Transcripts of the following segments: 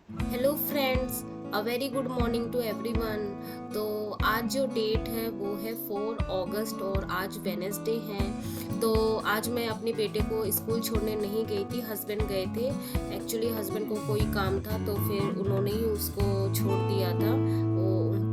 Hello friends, a very good morning to everyone. तो आज जो डेट है वो है 4 अगस्त और आज वेनेसडे है। तो आज मैं अपने बेटे को स्कूल छोड़ने नहीं गई थी, हस्बैंड गए थे। एक्चुअली हस्बैंड को कोई काम था तो फिर उन्होंने ही उसको छोड़ दिया था।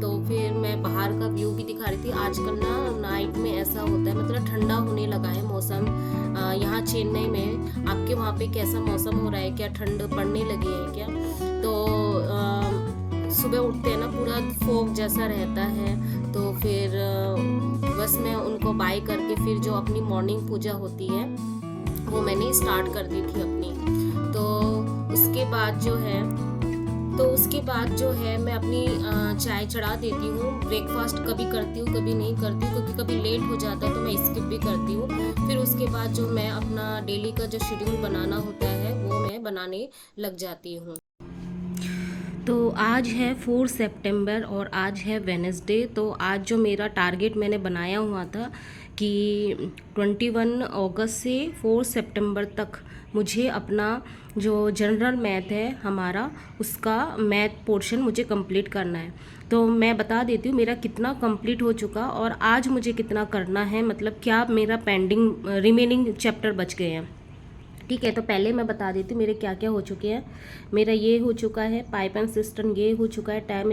तो फिर मैं बाहर का व्यू भी दिखा रही थी। आजकल ना नाइट में ऐसा होता है, मतलब ठंडा होने लगा है मौसम। यहाँ चेन्नई में, आपके वहाँ पे कैसा मौसम हो रहा है? क्या ठंड पड़ने लगी है क्या? तो सुबह उठते हैं ना, पूरा फॉग जैसा रहता है। तो फिर बस मैं उनको बाय करके फिर जो अपनी मॉर्निंग पूजा होती है वो मैंने स्टार्ट कर दी थी अपनी। तो उसके बाद जो है मैं अपनी चाय चढ़ा देती हूँ। ब्रेकफास्ट कभी करती हूँ, कभी नहीं करती हूँ, क्योंकि कभी लेट हो जाता है तो मैं स्किप भी करती हूँ। फिर उसके बाद जो मैं अपना डेली का जो शेड्यूल बनाना होता है वो मैं बनाने लग जाती हूँ। तो आज है 4 सितंबर और आज है वेनेसडे। तो आज जो मेरा टारगेट मैंने बनाया हुआ था कि 21 अगस्त से 4 सितंबर तक मुझे अपना जो जनरल मैथ है हमारा, उसका मैथ पोर्शन मुझे कंप्लीट करना है। तो मैं बता देती हूँ मेरा कितना कंप्लीट हो चुका और आज मुझे कितना करना है, मतलब क्या मेरा पेंडिंग रिमेनिंग चैप्टर बच गए हैं। ठीक है, तो पहले मैं बता देती हूँ मेरे क्या क्या हो चुके हैं। मेरा ये हो चुका है पाइप एंड सिस्टम, ये हो चुका है टाइम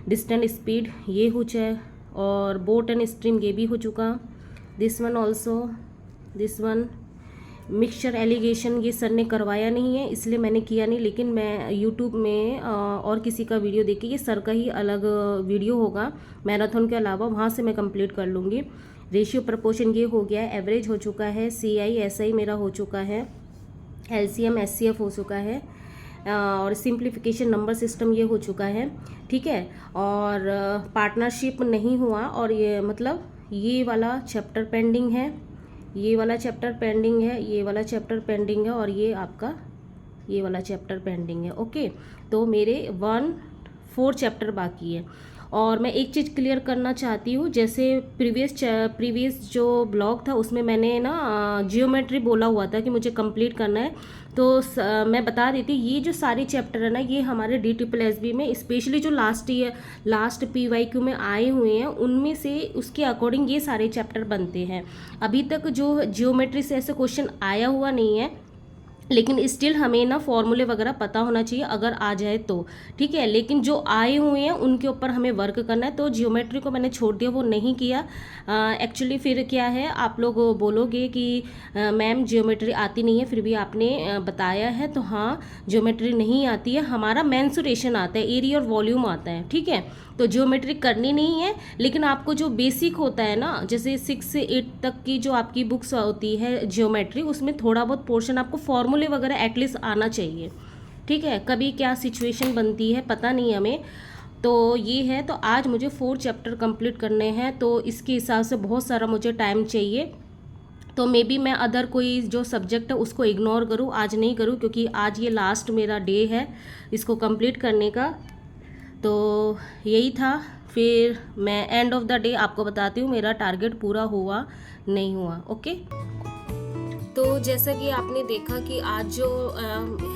डिस्टेंस स्पीड, ये हो चुका, और बोट एंड स्ट्रीम ये भी हो चुका। This one also, this one mixture allegation ये सर ने करवाया नहीं है इसलिए मैंने किया नहीं, लेकिन मैं यूट्यूब में और किसी का वीडियो देख के, ये सर का ही अलग वीडियो होगा मैराथन के अलावा, वहाँ से मैं कंप्लीट कर लूँगी। रेशियो प्रपोर्शन ये हो गया है, एवरेज हो चुका है, CI SI मेरा हो चुका है, LCM SCF हो चुका है, और सिंप्लीफिकेशन नंबर सिस्टम ये हो चुका है। ठीक है, और पार्टनरशिप नहीं हुआ, और ये मतलब ये वाला चैप्टर पेंडिंग है, ये वाला चैप्टर पेंडिंग है, ये वाला चैप्टर पेंडिंग है, और ये आपका ये वाला चैप्टर पेंडिंग है। ओके, तो मेरे 1-4 चैप्टर बाकी है। और मैं एक चीज़ क्लियर करना चाहती हूँ, जैसे प्रीवियस जो ब्लॉग था उसमें मैंने ना जियोमेट्री बोला हुआ था कि मुझे कंप्लीट करना है। तो मैं बता देती हूँ, ये जो सारे चैप्टर है ना, ये हमारे DSSB में स्पेशली जो लास्ट PYQ में आए हुए हैं उनमें से उसके अकॉर्डिंग ये सारे चैप्टर बनते हैं। अभी तक जो जियोमेट्री से ऐसे क्वेश्चन आया हुआ नहीं है, लेकिन स्टिल हमें ना फॉर्मूले वगैरह पता होना चाहिए अगर आ जाए तो। ठीक है, लेकिन जो आए हुए हैं उनके ऊपर हमें वर्क करना है। तो जियोमेट्री को मैंने छोड़ दिया, वो नहीं किया। एक्चुअली फिर क्या है, आप लोग बोलोगे कि मैम जियोमेट्री आती नहीं है, फिर भी आपने बताया है। तो हाँ, जियोमेट्री नहीं आती है, हमारा मेंसुरेशन आता है, एरिया और वॉल्यूम आता है। ठीक है, तो जियोमेट्री करनी नहीं है, लेकिन आपको जो बेसिक होता है ना, जैसे 6 से 8 तक की जो आपकी बुक्स होती है जियोमेट्री, उसमें थोड़ा बहुत पोर्शन आपको फॉर्मूले वगैरह एटलीस्ट आना चाहिए। ठीक है, कभी क्या सिचुएशन बनती है पता नहीं हमें। तो ये है, तो आज मुझे 4 चैप्टर कंप्लीट करने हैं, तो इसके हिसाब से बहुत सारा मुझे टाइम चाहिए। तो मे बी मैं अदर कोई जो सब्जेक्ट है उसको इग्नोर करूँ, आज नहीं करूँ, क्योंकि आज ये लास्ट मेरा डे है इसको कंप्लीट करने का। तो यही था। फिर मैं एंड ऑफ द डे आपको बताती हूँ मेरा टारगेट पूरा हुआ नहीं हुआ। ओके, तो जैसा कि आपने देखा कि आज जो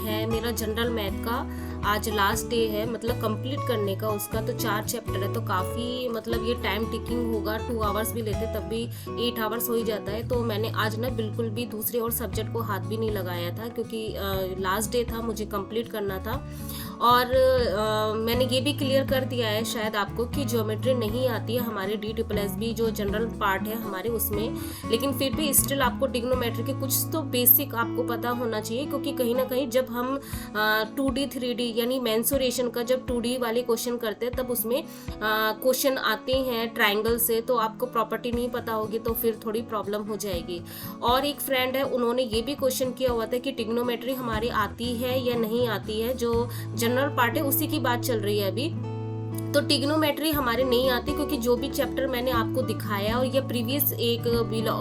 है मेरा जनरल मैथ का आज लास्ट डे है, मतलब कंप्लीट करने का उसका। तो 4 चैप्टर है, तो काफ़ी मतलब ये टाइम टिकिंग होगा। 2 आवर्स भी लेते तब भी 8 आवर्स हो ही जाता है। तो मैंने आज ना बिल्कुल भी दूसरे और सब्जेक्ट को हाथ भी नहीं लगाया था, क्योंकि लास्ट डे था, मुझे कंप्लीट करना था। और मैंने ये भी क्लियर कर दिया है शायद आपको कि ज्योमेट्री नहीं आती है हमारे DSSB जो जनरल पार्ट है हमारे उसमें, लेकिन फिर भी स्टिल आपको ट्रिग्नोमेट्री के कुछ तो बेसिक आपको पता होना चाहिए, क्योंकि कहीं ना कहीं जब हम 2D 3D यानी मेंसुरेशन का जब 2D वाले क्वेश्चन करते हैं तब उसमें क्वेश्चन आते हैं ट्राइंगल से, तो आपको प्रॉपर्टी नहीं पता होगी तो फिर थोड़ी प्रॉब्लम हो जाएगी। और एक फ्रेंड है, उन्होंने ये भी क्वेश्चन किया हुआ था कि ट्रिग्नोमेट्री हमारी आती है या नहीं आती है, जो जनरल पार्ट है उसी की बात चल रही है अभी। तो ट्रिग्नोमेट्री हमारे नहीं आती, क्योंकि जो भी चैप्टर मैंने आपको दिखाया और ये प्रीवियस एक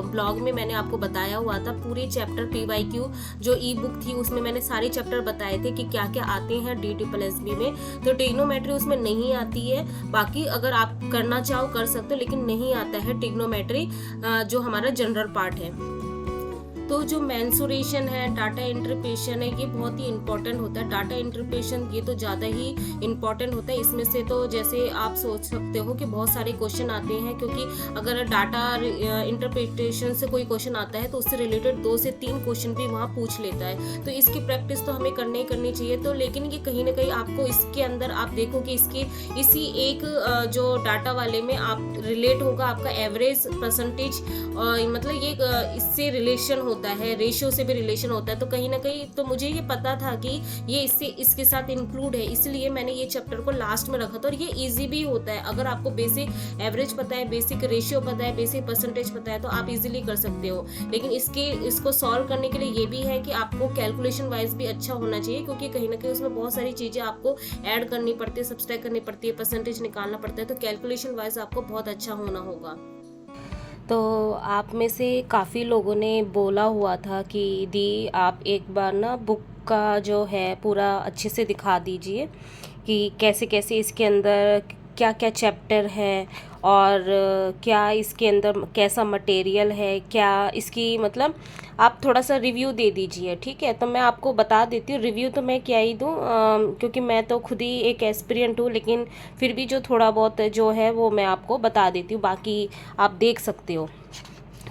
ब्लॉग में मैंने आपको बताया हुआ था, पूरे चैप्टर PYQ जो ई बुक थी उसमें मैंने सारे चैप्टर बताए थे कि क्या क्या आते हैं DSSB में। तो ट्रिग्नोमेट्री उसमें नहीं आती है, बाकी अगर आप करना चाहो कर सकते हो, लेकिन नहीं आता है ट्रिग्नोमेट्री जो हमारा जनरल पार्ट है। तो जो मेंसुरेशन है, डाटा इंटरप्रेशन है, ये बहुत ही इंपॉर्टेंट होता है। डाटा इंटरप्रेशन ये तो ज़्यादा ही इंपॉर्टेंट होता है। इसमें से तो जैसे आप सोच सकते हो कि बहुत सारे क्वेश्चन आते हैं, क्योंकि अगर डाटा इंटरप्रिटेशन से कोई क्वेश्चन आता है तो उससे रिलेटेड 2 से 3 क्वेश्चन भी वहाँ पूछ लेता है। तो इसकी प्रैक्टिस तो हमें करनी ही करनी चाहिए। तो लेकिन ये कहीं ना कहीं आपको इसके अंदर आप देखो कि इसके इसी एक जो डाटा वाले में आप रिलेट होगा आपका एवरेज परसेंटेज, मतलब ये इससे रिलेशन होता है, रेशियो से भी रिलेशन होता है। तो कहीं ना कहीं तो मुझे ये पता था कि ये इसके साथ इंक्लूड है, इसलिए मैंने ये चैप्टर को लास्ट में रखा था। और ये इजी भी होता है, अगर आपको बेसिक एवरेज पता है, बेसिक रेशियो पता है, बेसिक परसेंटेज पता है तो आप इजीली कर सकते हो। लेकिन इसको सॉल्व करने के लिए ये भी है कि आपको कैलकुलेशन वाइज भी अच्छा होना चाहिए, क्योंकि कहीं ना कहीं उसमें बहुत सारी चीज़ें आपको ऐड करनी पड़ती है, सब्सट्रैक्ट करनी पड़ती है, परसेंटेज निकालना पड़ता है। तो कैलकुलेशन वाइज आपको बहुत अच्छा होना होगा। तो आप में से काफ़ी लोगों ने बोला हुआ था कि दी आप एक बार ना बुक का जो है पूरा अच्छे से दिखा दीजिए कि कैसे कैसे इसके अंदर क्या क्या चैप्टर है, और क्या इसके अंदर कैसा मटेरियल है, क्या इसकी मतलब आप थोड़ा सा रिव्यू दे दीजिए। ठीक है, तो मैं आपको बता देती हूँ। रिव्यू तो मैं क्या ही दूँ, क्योंकि मैं तो खुद ही एक एस्पिरेंट हूँ, लेकिन फिर भी जो थोड़ा बहुत जो है वो मैं आपको बता देती हूँ, बाकी आप देख सकते हो।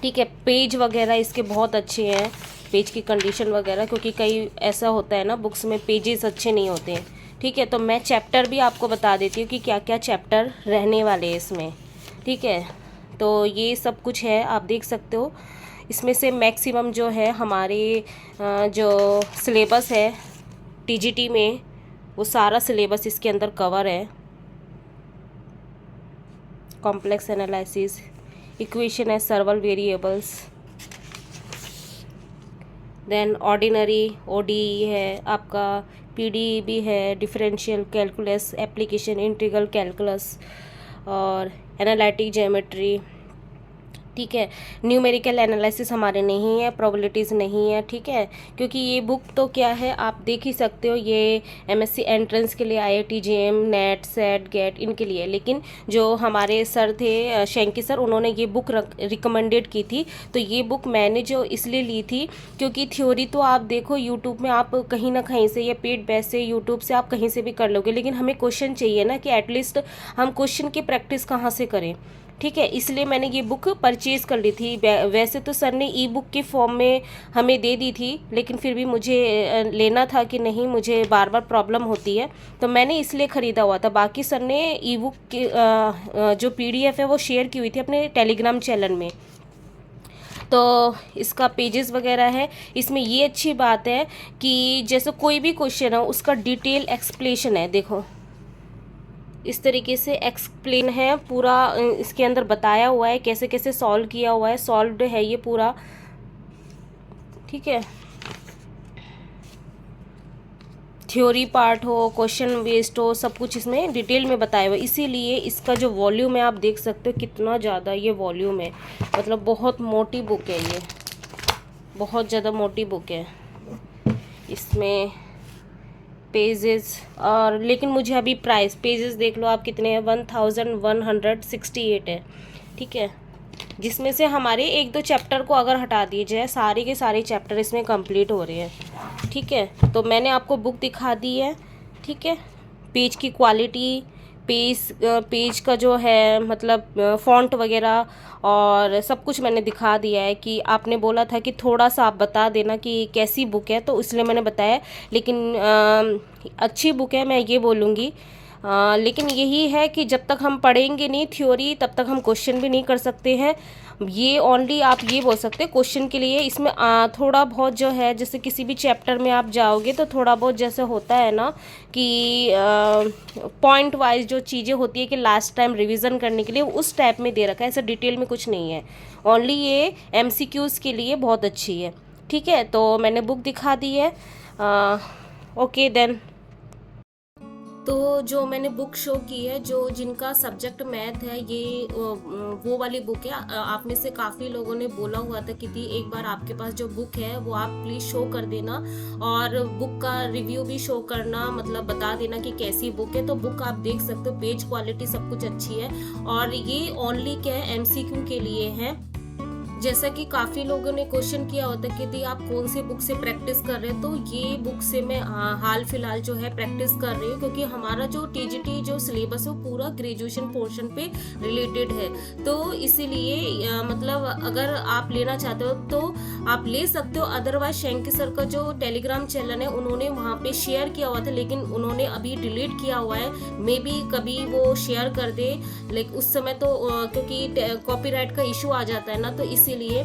ठीक है, पेज वगैरह इसके बहुत अच्छे हैं, पेज की कंडीशन वगैरह, क्योंकि कई ऐसा होता है ना बुक्स में पेजेस अच्छे नहीं होते हैं। ठीक है, तो मैं चैप्टर भी आपको बता देती हूँ कि क्या क्या चैप्टर रहने वाले हैं इसमें। ठीक है, तो ये सब कुछ है, आप देख सकते हो। इसमें से मैक्सिमम जो है हमारे जो सिलेबस है टीजीटी में, वो सारा सिलेबस इसके अंदर कवर है। कॉम्प्लेक्स एनालिसिस, इक्वेशन है, सर्वल वेरिएबल्स, देन ऑर्डिनरी ओडीई है आपका, पीडीई भी है, differential calculus, application integral calculus और एनालिटिक ज्योमेट्री। ठीक है, न्यूमेरिकल एनालिसिस हमारे नहीं है, प्रोबेबिलिटीज़ नहीं है। ठीक है, क्योंकि ये बुक तो क्या है आप देख ही सकते हो, ये एमएससी एंट्रेंस के लिए, IIT JAM, NET, SET, GATE इनके लिए। लेकिन जो हमारे सर थे शेंकी सर, उन्होंने ये बुक रिकमेंडेड की थी। तो ये बुक मैंने जो इसलिए ली थी क्योंकि थ्योरी तो आप देखो यूट्यूब में आप कहीं ना कहीं से या पेड बेस से यूट्यूब से आप कहीं से भी कर लोगे, लेकिन हमें क्वेश्चन चाहिए ना कि एटलीस्ट हम क्वेश्चन की प्रैक्टिस कहाँ से करें। ठीक है, इसलिए मैंने ये बुक परचेज़ कर ली थी। वैसे तो सर ने ई बुक के फॉर्म में हमें दे दी थी, लेकिन फिर भी मुझे लेना था कि नहीं, मुझे बार बार प्रॉब्लम होती है, तो मैंने इसलिए ख़रीदा हुआ था। बाकी सर ने ई बुक की जो पीडीएफ है वो शेयर की हुई थी अपने टेलीग्राम चैनल में। तो इसका पेजेस वगैरह है। इसमें ये अच्छी बात है कि जैसे कोई भी क्वेश्चन है उसका डिटेल एक्सप्लेनेशन है। देखो इस तरीके से एक्सप्लेन है पूरा, इसके अंदर बताया हुआ है कैसे कैसे सॉल्व किया हुआ है, सॉल्व्ड है ये पूरा। ठीक है, थ्योरी पार्ट हो, क्वेश्चन बेस्ड हो, सब कुछ इसमें डिटेल में बताया हुआ है। इसीलिए इसका जो वॉल्यूम है आप देख सकते हो कितना ज़्यादा ये वॉल्यूम है, मतलब बहुत मोटी बुक है ये, बहुत ज़्यादा मोटी बुक है। इसमें पेजेस और, लेकिन मुझे अभी प्राइस पेजेस देख लो आप कितने हैं, 1168 है। ठीक है, जिसमें से हमारे 1-2 चैप्टर को अगर हटा दिए जाए, सारे के सारे चैप्टर इसमें कंप्लीट हो रहे हैं। ठीक है, तो मैंने आपको बुक दिखा दी है। ठीक है, पेज की क्वालिटी, पेज का जो है मतलब फ़ॉन्ट वगैरह और सब कुछ मैंने दिखा दिया है। कि आपने बोला था कि थोड़ा सा आप बता देना कि कैसी बुक है, तो इसलिए मैंने बताया। लेकिन अच्छी बुक है मैं ये बोलूँगी। लेकिन यही है कि जब तक हम पढ़ेंगे नहीं थ्योरी, तब तक हम क्वेश्चन भी नहीं कर सकते हैं। ये ओनली आप ये बोल सकते हैं क्वेश्चन के लिए। इसमें थोड़ा बहुत जो है, जैसे किसी भी चैप्टर में आप जाओगे तो थोड़ा बहुत जैसे होता है ना कि पॉइंट वाइज जो चीज़ें होती है कि लास्ट टाइम रिवीजन करने के लिए, उस टाइप में दे रखा है, ऐसा डिटेल में कुछ नहीं है। ओनली ये एमसीक्यूज़ के लिए बहुत अच्छी है। ठीक है, तो मैंने बुक दिखा दी है। ओके देन, तो जो मैंने बुक शो की है, जो जिनका सब्जेक्ट मैथ है, ये वो वाली बुक है। आप में से काफ़ी लोगों ने बोला हुआ था कि दी एक बार आपके पास जो बुक है वो आप प्लीज़ शो कर देना, और बुक का रिव्यू भी शो करना, मतलब बता देना कि कैसी बुक है। तो बुक आप देख सकते हो, पेज क्वालिटी सब कुछ अच्छी है, और ये ओनली क्या है एमसीक्यू के लिए है। जैसा कि काफ़ी लोगों ने क्वेश्चन किया होता है कि दी आप कौन सी बुक से प्रैक्टिस कर रहे हैं, तो ये बुक से मैं हाल फिलहाल जो है प्रैक्टिस कर रही हूँ, क्योंकि हमारा जो टीजीटी जो सिलेबस है वो पूरा ग्रेजुएशन पोर्शन पे रिलेटेड है। तो इसीलिए मतलब अगर आप लेना चाहते हो तो आप ले सकते हो, अदरवाइज शेंकी सर का जो टेलीग्राम चैनल है उन्होंने वहाँ पे शेयर किया हुआ था, लेकिन उन्होंने अभी डिलीट किया हुआ है। मे बी कभी वो शेयर कर दे, लेकिन उस समय तो क्योंकि कॉपीराइट का इशू आ जाता है ना, तो इसीलिए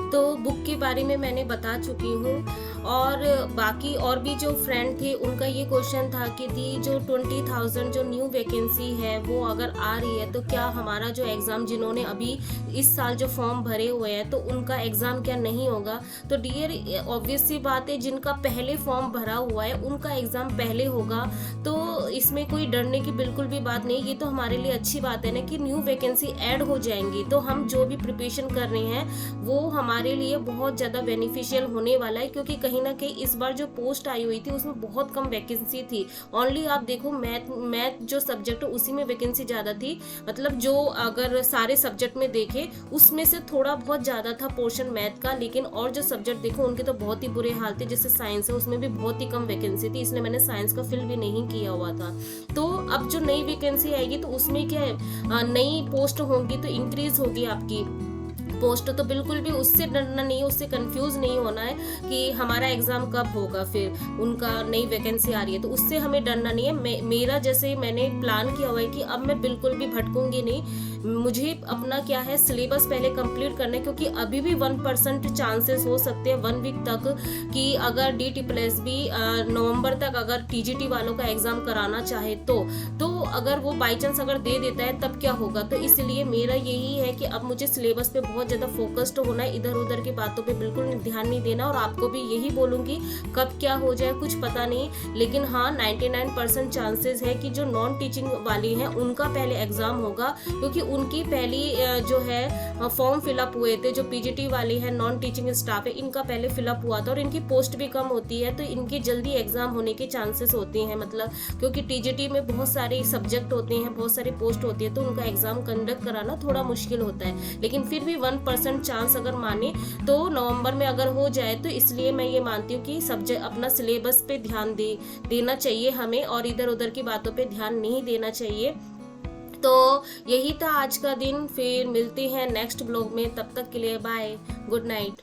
तो बुक के बारे में मैंने बता चुकी हूँ। और बाकी और भी जो फ्रेंड थे उनका ये क्वेश्चन था कि दी जो 20,000 जो न्यू वैकेंसी है वो अगर आ रही है तो क्या हमारा जो एग्ज़ाम, जिन्होंने अभी इस साल जो फॉर्म भरे हुए हैं तो उनका एग्ज़ाम क्या नहीं होगा। तो डियर ऑब्वियस सी बात है, जिनका पहले फॉर्म भरा हुआ है उनका एग्ज़ाम पहले होगा, तो इसमें कोई डरने की बिल्कुल भी बात नहीं। ये तो हमारे लिए अच्छी बात है ना कि न्यू वैकेंसी ऐड हो जाएंगी, तो हम जो भी प्रिपरेशन कर रहे हैं वो हमारे लिए बहुत ज़्यादा बेनिफिशियल होने वाला है, क्योंकि कहीं ना कहीं इस बार जो पोस्ट आई हुई थी उसमें बहुत कम वैकेंसी थी। ओनली आप देखो मैथ जो सब्जेक्ट है उसी में वैकेंसी ज़्यादा थी, मतलब जो अगर सारे सब्जेक्ट में देखे उसमें से थोड़ा बहुत ज़्यादा था पोर्शन मैथ का, लेकिन और जो सब्जेक्ट देखो उनके तो बहुत ही बुरे हाल थे। जैसे साइंस है उसमें भी बहुत ही कम वैकेंसी थी, इसलिए मैंने साइंस का फिल भी नहीं किया हुआ था। तो अब जो नई वैकेंसी आएगी तो उसमें क्या है, नई पोस्ट होगी तो इंक्रीज होगी आपकी पोस्ट, तो बिल्कुल भी उससे डरना नहीं है, उससे कंफ्यूज नहीं होना है कि हमारा एग्जाम कब होगा, फिर उनका नई वैकेंसी आ रही है तो उससे हमें डरना नहीं है। मेरा जैसे मैंने प्लान किया हुआ है कि अब मैं बिल्कुल भी भटकूंगी नहीं, मुझे अपना क्या है सिलेबस पहले कंप्लीट करना है, क्योंकि अभी भी 1% चांसेस हो सकते हैं 1 वीक तक कि अगर DSSB नवंबर तक अगर TGT वालों का एग्जाम कराना चाहे तो अगर वो बाई चांस अगर दे देता है तब क्या होगा। तो इसलिए मेरा यही है कि अब मुझे सिलेबस पे बहुत ज़्यादा फोकस्ड होना है, इधर उधर की बातों पे बिल्कुल ध्यान नहीं देना। और आपको भी यही बोलूँगी, कब क्या हो जाए कुछ पता नहीं, लेकिन हाँ 99% चांसेस है कि जो नॉन टीचिंग वाली हैं उनका पहले एग्ज़ाम होगा, क्योंकि उनकी पहली जो है फॉर्म फिलअप हुए थे। जो PGT वाली है नॉन टीचिंग स्टाफ है इनका पहले फिलअप हुआ था और इनकी पोस्ट भी कम होती है, तो इनके जल्दी एग्ज़ाम होने के चांसेस होते हैं, मतलब क्योंकि TGT में बहुत सारे सब्जेक्ट होते हैं, बहुत सारी पोस्ट होती है, तो उनका एग्ज़ाम कंडक्ट कराना थोड़ा मुश्किल होता है। लेकिन फिर भी 1% चांस अगर माने तो नवंबर में अगर हो जाए, तो इसलिए मैं ये मानती हूँ कि सब्जेक्ट अपना सिलेबस पे ध्यान देना चाहिए हमें, और इधर उधर की बातों पे ध्यान नहीं देना चाहिए। तो यही था आज का दिन, फिर मिलते हैं नेक्स्ट ब्लॉग में, तब तक के लिए बाय, गुड नाइट।